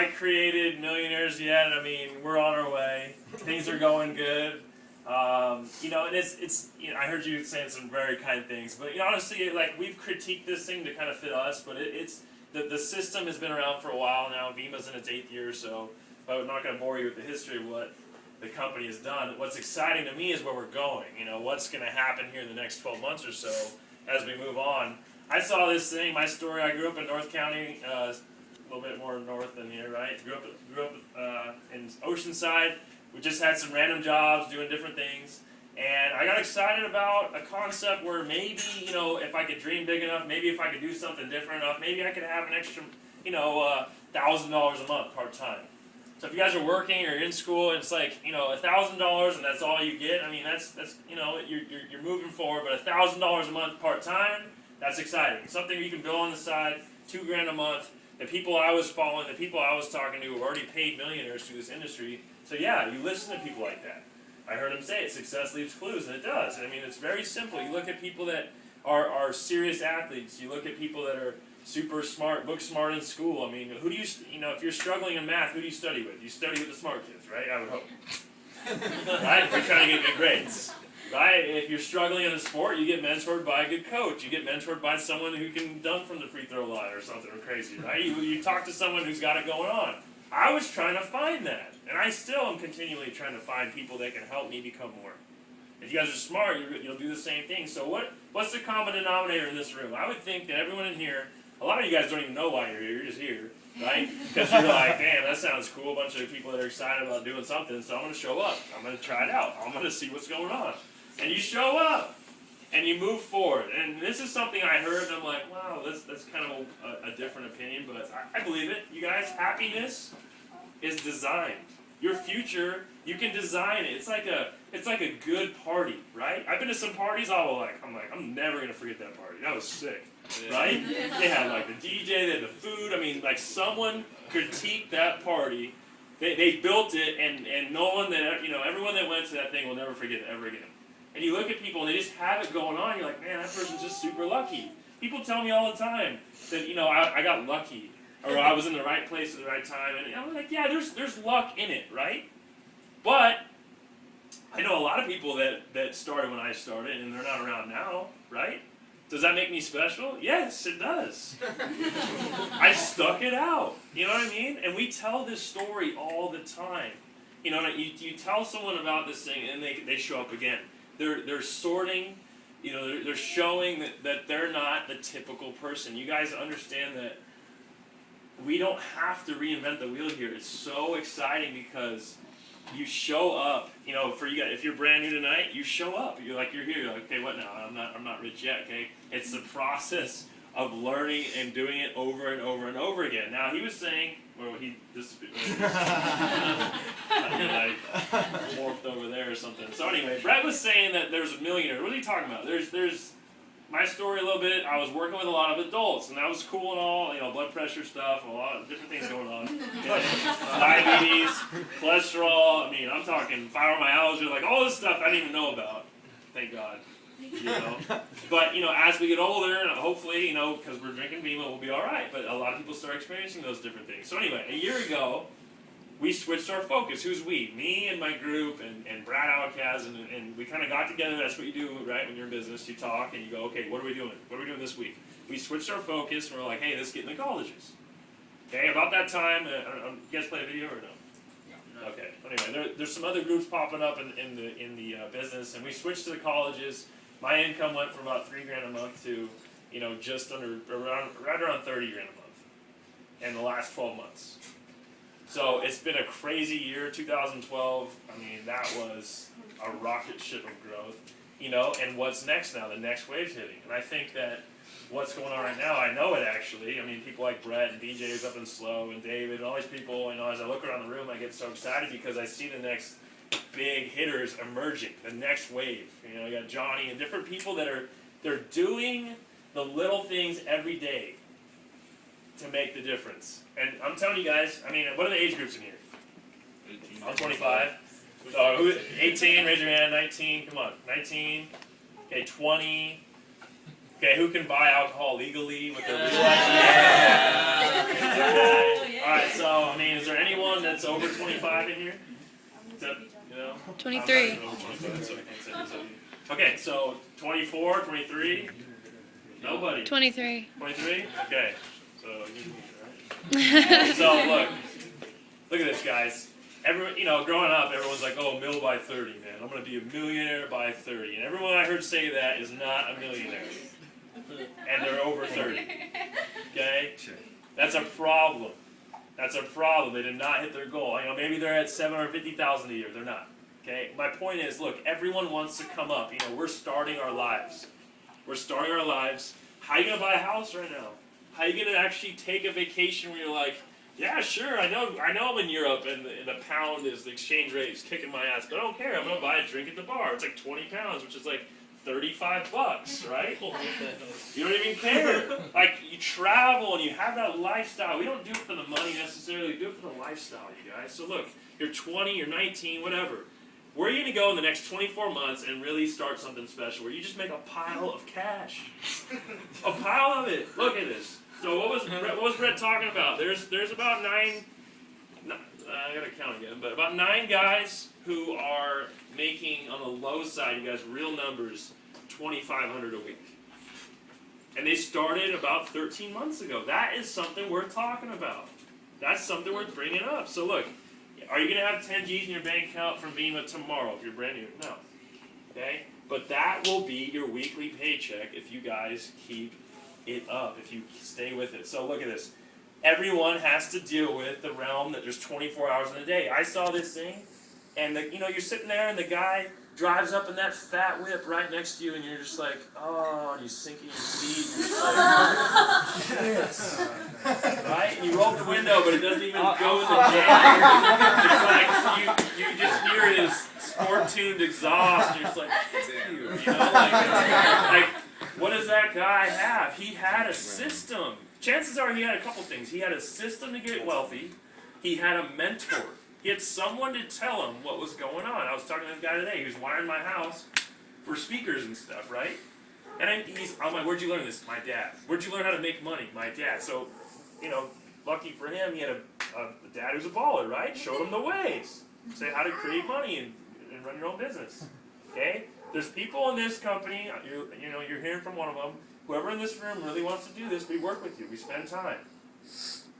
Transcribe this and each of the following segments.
quite created millionaires yet. I mean, we're on our way. Things are going good. You know, and it's you know, I heard you saying some very kind things, but you know, honestly, like we've critiqued this thing to kind of fit us, but it's the system has been around for a while now. Vima's in its 8th year, so I'm not going to bore you with the history of what the company has done. What's exciting to me is where we're going. You know, what's going to happen here in the next 12 months or so as we move on. I saw this thing. My story. I grew up in North County, a little bit more north than here, right? Grew up in Oceanside. We just had some random jobs doing different things, and I got excited about a concept where maybe, you know, if I could dream big enough, maybe if I could do something different enough, maybe I could have an extra, you know, $1,000 a month part time. So if you guys are working or you're in school, and it's like, you know, $1,000 and that's all you get. I mean, that's you know, you're moving forward, but $1,000 a month part time, that's exciting. Something you can build on the side, $2,000 a month. The people I was following, the people I was talking to, were already paid millionaires through this industry. So yeah, you listen to people like that. I heard him say it, success leaves clues, and it does. I mean, it's very simple. You look at people that are serious athletes. You look at people that are super smart, book smart in school. I mean, who do you know, if you're struggling in math, who do you study with? You study with the smart kids, right? I would hope. Right? If you're trying to get good grades. Right? If you're struggling in a sport, you get mentored by a good coach. You get mentored by someone who can dunk from the free throw line or something crazy, right? You talk to someone who's got it going on. I was trying to find that. And I still am continually trying to find people that can help me become more. If you guys are smart, you'll do the same thing. So what's the common denominator in this room? I would think that everyone in here, a lot of you guys don't even know why you're here. You're just here, right? Because you're like, damn, that sounds cool. A bunch of people that are excited about doing something. So I'm going to show up. I'm going to try it out. I'm going to see what's going on. And you show up. And you move forward. And this is something I heard, and I'm like, wow, that's kind of a different opinion, but I believe it. You guys, happiness is designed. Your future, you can design it. It's like a good party, right? I've been to some parties, I'm never going to forget that party. That was sick, right? They had like the DJ, they had the food. I mean, like someone critiqued that party. They built it, and no one that, you know, everyone that went to that thing will never forget it ever again. And you look at people and they just have it going on. You're like, man, that person's just super lucky. People tell me all the time that, you know, I got lucky, or I was in the right place at the right time. And I'm like, yeah, there's luck in it, right? But I know a lot of people that started when I started and they're not around now, right? Does that make me special? Yes, it does. I stuck it out. You know what I mean? And we tell this story all the time. You know, you tell someone about this thing and they show up again. They're sorting, you know, they're showing that they're not the typical person. You guys understand that we don't have to reinvent the wheel here. It's so exciting because you show up, you know, for you guys, if you're brand new tonight, you show up. You're here. You're like, okay, what now? I'm not rich yet, okay? It's the process of learning and doing it over and over and over again. Now, he was saying, well, he disappeared. I morphed over there or something. So anyway, Brett was saying that there's a millionaire. What are you talking about? There's my story a little bit. I was working with a lot of adults, and that was cool and all, you know, blood pressure stuff, a lot of different things going on. Diabetes, cholesterol, I mean, I'm talking fibromyalgia, like all this stuff I didn't even know about. Thank God. You know, but you know, as we get older, hopefully, you know, because we're drinking Vima, we'll be all right. But a lot of people start experiencing those different things. So anyway, a year ago, we switched our focus. Who's we? Me and my group, and Brad Alakaz, and we kind of got together. That's what you do, right? When you're in business, you talk and you go, okay, what are we doing? What are we doing this week? We switched our focus. And we're like, hey, let's get in the colleges. Okay, about that time, you guys play a video or no? Okay. Anyway, there's some other groups popping up in the business, and we switched to the colleges. My income went from about $3,000 a month to, you know, just right around $30,000 a month in the last 12 months. So it's been a crazy year, 2012. I mean, that was a rocket ship of growth, you know. And what's next now? The next wave's hitting, and I think that what's going on right now, I know it actually. I mean, people like Brett and BJ is up and slow, and David, and all these people. You know, as I look around the room, I get so excited because I see the next big hitters emerging, the next wave. You know, you got Johnny and different people they're doing the little things every day to make the difference. And I'm telling you guys, I mean, what are the age groups in here? 18. I'm 25. So 18, raise your hand. 19, come on. 19. Okay, 20. Okay, who can buy alcohol legally with their real life? Okay. All right, so I mean, that's over 25 in here? You know? 23. Over 25, so I can't say this. Okay, so 24, 23? Nobody. 23. 23? Okay. So you right? So look at this, guys. Growing up, everyone's like, "Oh, mill by 30, man. I'm gonna be a millionaire by 30." And everyone I heard say that is not a millionaire, and they're over 30. Okay, that's a problem. That's a problem. They did not hit their goal. Maybe they're at 750,000 a year. They're not. Okay. My point is, look, everyone wants to come up. We're starting our lives. We're starting our lives. How are you gonna buy a house right now? How are you gonna actually take a vacation where you're like, yeah, sure, I know I'm in Europe and the pound is, the exchange rate is kicking my ass, but I don't care. I'm going to buy a drink at the bar. It's like 20 pounds, which is like $35, right? You don't even care. Like, you travel and you have that lifestyle. We don't do it for the money necessarily. We do it for the lifestyle, you guys. So look, you're 20, you're 19, whatever. Where are you going to go in the next 24 months and really start something special where you just make a pile of cash? A pile of it. Look at this. So what was Brett talking about? There's about I gotta count again, but about 9 guys who are making, on the low side, you guys, real numbers, $2,500 a week. And they started about 13 months ago. That is something worth talking about. That's something worth bringing up. So look, are you gonna have 10 G's in your bank account from Vima tomorrow if you're brand new? No. Okay? But that will be your weekly paycheck if you guys keep it up, if you stay with it. So look at this. Everyone has to deal with the realm that there's 24 hours in a day. I saw this thing, and you're sitting there, and the guy drives up in that fat whip right next to you, and you're just like, oh, and you sink in your seat, and you're just like, right? And you roll up the window, but it doesn't even go in the jam. It's like you just hear his sport-tuned exhaust, and you're just like, dude, like what does that guy have? He had a system. Chances are he had a couple things. He had a system to get wealthy. He had a mentor. He had someone to tell him what was going on. I was talking to this guy today. He was wiring my house for speakers and stuff, right? And I'm like, where'd you learn this? My dad. Where'd you learn how to make money? My dad. So, lucky for him, he had a dad who's a baller, right? Showed him the ways. Say how to create money and run your own business. Okay? There's people in this company, you're hearing from one of them. Whoever in this room really wants to do this, we work with you. We spend time.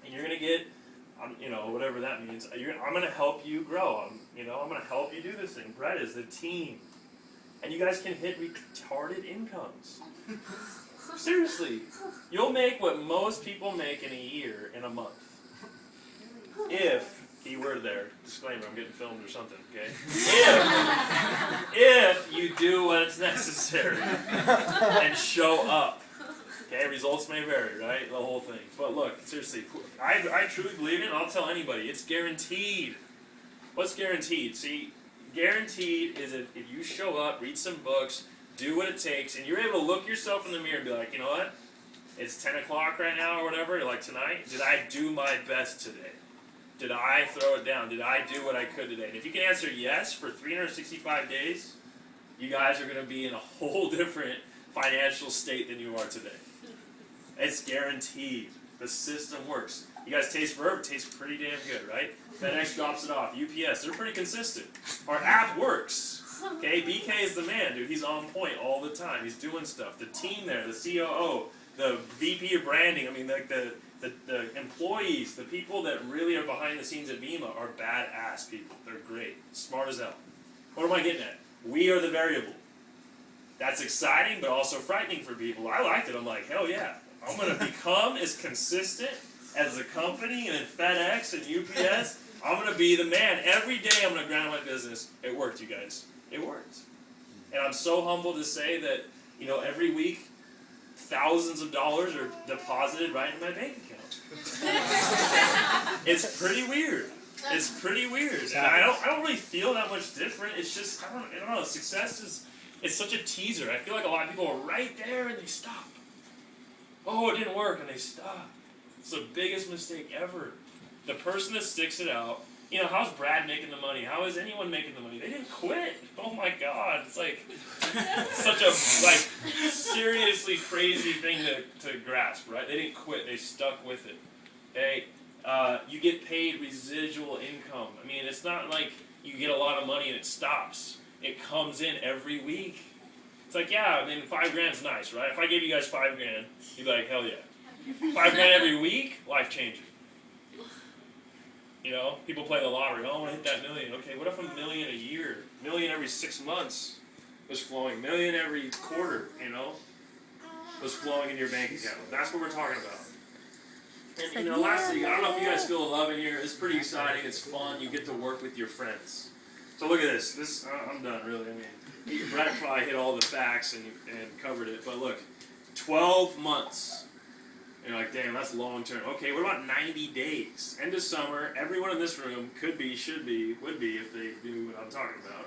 And you're going to get, whatever that means. I'm going to help you grow. I'm going to help you do this thing. Brett is the team. And you guys can hit retarded incomes. Seriously. You'll make what most people make in a year in a month. If he were there. Disclaimer, I'm getting filmed or something, okay? If you do what's necessary and show up. Okay, results may vary, right? The whole thing. But look, seriously, I truly believe it, and I'll tell anybody, it's guaranteed. What's guaranteed? See, guaranteed is if you show up, read some books, do what it takes, and you're able to look yourself in the mirror and be like, you know what? It's 10 o'clock right now or whatever, like tonight. Did I do my best today? Did I throw it down? Did I do what I could today? And if you can answer yes for 365 days, you guys are going to be in a whole different financial state than you are today. It's guaranteed. The system works. You guys taste verb, it tastes pretty damn good, right? FedEx drops it off. UPS, they're pretty consistent. Our app works. Okay, BK is the man, dude. He's on point all the time. He's doing stuff. The team there, the COO, the VP of branding, the employees, the people that really are behind the scenes at Vima are badass people. They're great. Smart as hell. What am I getting at? We are the variable. That's exciting, but also frightening for people. I liked it. I'm like, hell yeah. I'm going to become as consistent as the company and FedEx and UPS. I'm going to be the man. Every day I'm going to grind my business. It worked, you guys. It worked. And I'm so humbled to say that, every week, thousands of dollars are deposited right in my bank account. It's pretty weird. It's pretty weird. And I don't really feel that much different. It's just, I don't know, success it's such a teaser. I feel like a lot of people are right there and they stop. Oh, it didn't work, and they stop. It's the biggest mistake ever. The person that sticks it out, how's Brad making the money? How is anyone making the money? They didn't quit. Oh my God. It's like such a seriously crazy thing to grasp, right? They didn't quit. They stuck with it. Okay? You get paid residual income. I mean, it's not like you get a lot of money and it stops. It comes in every week. It's like, yeah, I mean, $5 grand's nice, right? If I gave you guys $5 grand, you'd be like, hell yeah. $5 grand every week, life changing. You know, people play the lottery. Oh, I want to hit that million. Okay, what if $1 million a year? $1 million every 6 months was flowing. $1 million every quarter, you know, was flowing in your bank account. That's what we're talking about. And, you know, lastly, I don't know if you guys feel the love in here. It's pretty exciting. It's fun. You get to work with your friends. So look at this. I'm done, really. I mean, Brad probably hit all the facts and covered it. But look, 12 months. You're like, damn, that's long term. Okay, what about 90 days? End of summer, everyone in this room could be, should be, would be, if they knew what I'm talking about,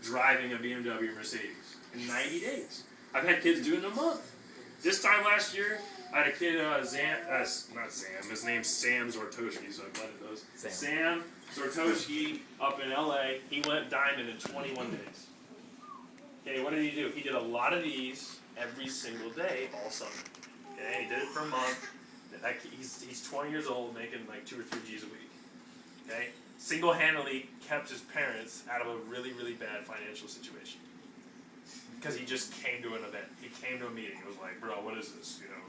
driving a BMW or Mercedes in 90 days. I've had kids do it in a month. This time last year, I had a kid, not Sam, his name's Sam Zortoshki, so I blended those. Sam Zortoshki up in LA, he went diamond in 21 days. Okay, what did he do? He did a lot of these every single day all summer. Okay, he did it for a month. He's 20 years old, making like 2 or 3 G's a week. Okay, single-handedly kept his parents out of a really, really bad financial situation because he just came to an event. He came to a meeting. It was like, bro, what is this? You know,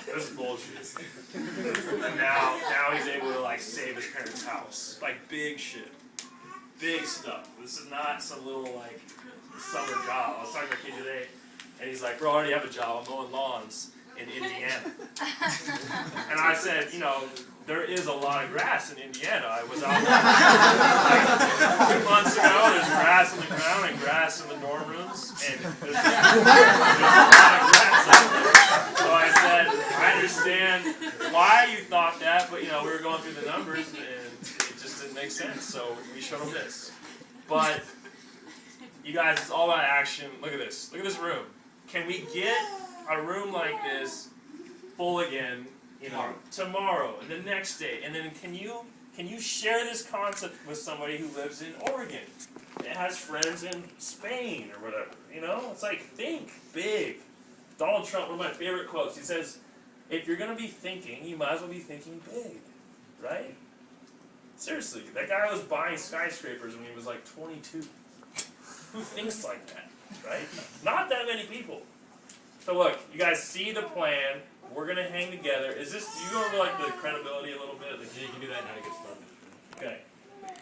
this is bullshit. And now he's able to like save his parents' house, like big shit, big stuff. This is not some little like summer job. I was talking to a kid today. And he's like, bro, I already have a job. I'm mowing lawns in Indiana. And I said, you know, there is a lot of grass in Indiana. I was out like 2 months ago. There's grass on the ground and grass in the dorm rooms. And there's a lot of grass out there. So I said, I understand why you thought that, but, you know, we were going through the numbers and it just didn't make sense. So we showed them this. But, you guys, it's all about action. Look at this. Look at this room. Can we get a room like this full again, you know, tomorrow and the next day? And then can you share this concept with somebody who lives in Oregon that has friends in Spain or whatever? You know, it's like, think big. Donald Trump, one of my favorite quotes, he says, if you're going to be thinking, you might as well be thinking big, right? Seriously, that guy was buying skyscrapers when he was like 22. Who thinks like that, right? Not that many people. So look, you guys see the plan. We're going to hang together. Is this, do you go over like the credibility a little bit? Like, yeah, you can do that and how to get started. Okay.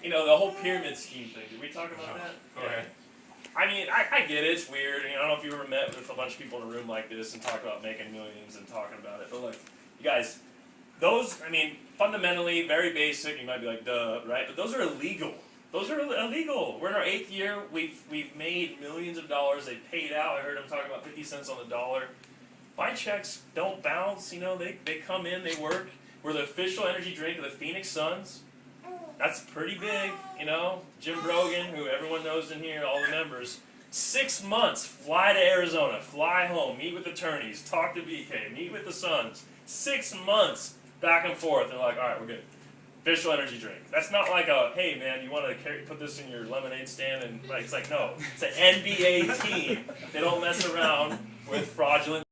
You know, the whole pyramid scheme thing. Did we talk about that? Okay. I mean, I get it. It's weird. I don't know if you ever met with a bunch of people in a room like this and talk about making millions and talking about it. But look, you guys, those, I mean, fundamentally, very basic. You might be like, duh, right? But those are illegal. Those are illegal. We're in our 8th year. We've made millions of dollars. They paid out. I heard them talking about 50 cents on the dollar. My checks don't bounce. You know, they come in, they work. We're the official energy drink of the Phoenix Suns. That's pretty big, you know. Jim Brogan, who everyone knows in here, all the members. 6 months, fly to Arizona, fly home, meet with attorneys, talk to BK, meet with the Suns. 6 months back and forth. And they're like, all right, we're good. Official energy drink. That's not like a, hey man, you want to put this in your lemonade stand and like, it's like, no, it's an NBA team. They don't mess around with fraudulent